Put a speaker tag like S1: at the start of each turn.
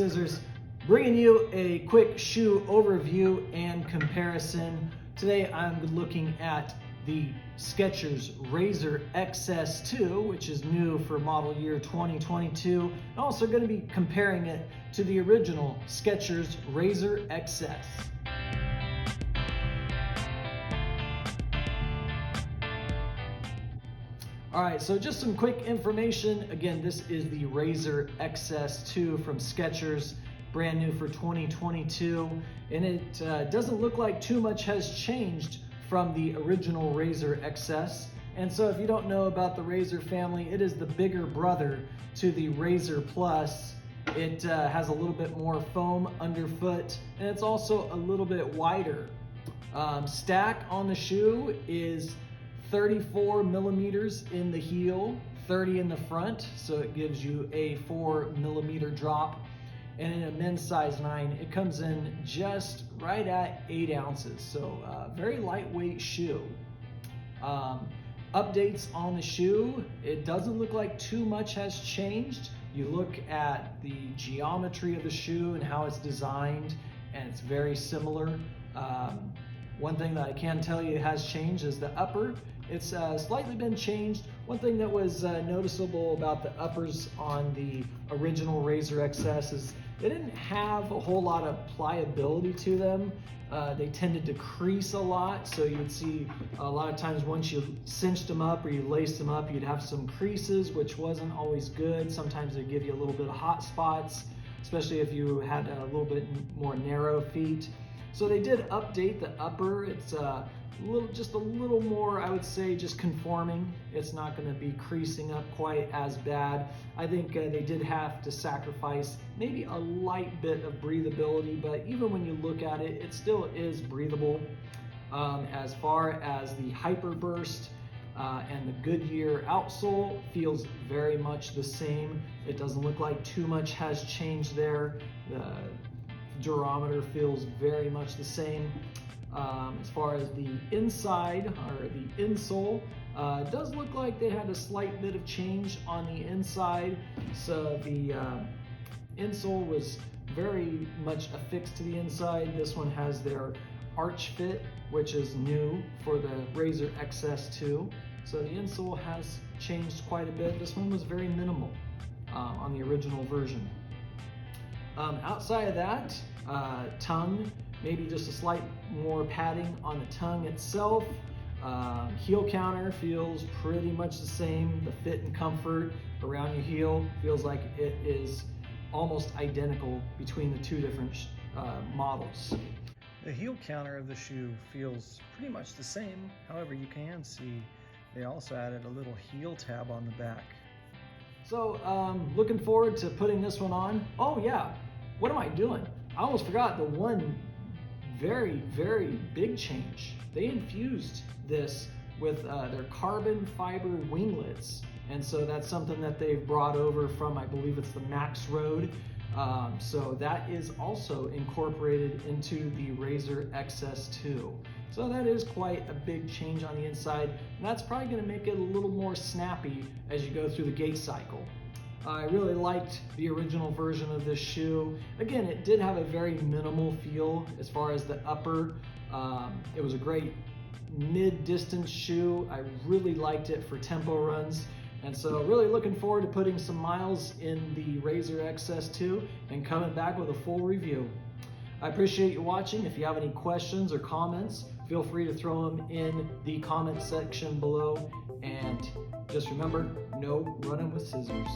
S1: Scissors, bringing you a quick shoe overview and comparison. Today I'm looking at the Skechers Razor XS2, which is new for model year 2022. I'm also going to be comparing it to the original Skechers Razor XS. All right, so just some quick information. Again, this is the Razor XS2 from Skechers, brand new for 2022. And it doesn't look like too much has changed from the original Razor XS. And so if you don't know about the Razor family, it is the bigger brother to the Razor Plus. It has a little bit more foam underfoot, and it's also a little bit wider. Stack on the shoe is 34 millimeters in the heel, 30 in the front, so it gives you a 4 millimeter drop. And in a men's size 9, it comes in just right at 8 ounces, so very lightweight shoe. Updates on the shoe, it doesn't look like too much has changed. You look at the geometry of the shoe and how it's designed, and it's very similar. One thing that I can tell you has changed is the upper. It's slightly been changed. One thing that was noticeable about the uppers on the original Razor XS is they didn't have a whole lot of pliability to them. They tended to crease a lot, so you would see a lot of times once you cinched them up or you laced them up, you'd have some creases, which wasn't always good. Sometimes they give you a little bit of hot spots, especially if you had a little bit more narrow feet. So they did update the upper. It's just a little more, I would say, just conforming. It's not going to be creasing up quite as bad. I think they did have to sacrifice maybe a light bit of breathability, but even when you look at it, it still is breathable. As far as the Hyper Burst and the Goodyear outsole, feels very much the same. It doesn't look like too much has changed there. The durometer feels very much the same. As far as the inside or the insole, it does look like they had a slight bit of change on the inside. So the insole was very much affixed to the inside. This one has their arch fit, which is new for the Razor XS2. So the insole has changed quite a bit. This one was very minimal on the original version. Outside of that, tongue, maybe just a slight more padding on the tongue itself. Heel counter feels pretty much the same. The fit and comfort around your heel feels like it is almost identical between the two different models. The heel counter of the shoe feels pretty much the same. However, you can see they also added a little heel tab on the back. So looking forward to putting this one on. Oh yeah, what am I doing? I almost forgot the one very, very big change. They infused this with their carbon fiber winglets. And so that's something that they've brought over from, I believe it's the Max Road. So that is also incorporated into the Razor XS2. So that is quite a big change on the inside, and that's probably going to make it a little more snappy as you go through the gait cycle. I really liked the original version of this shoe. Again, it did have a very minimal feel as far as the upper. It was a great mid-distance shoe. I really liked it for tempo runs. And so really looking forward to putting some miles in the Razor XS2 and coming back with a full review. I appreciate you watching. If you have any questions or comments, feel free to throw them in the comment section below. And just remember, no running with scissors.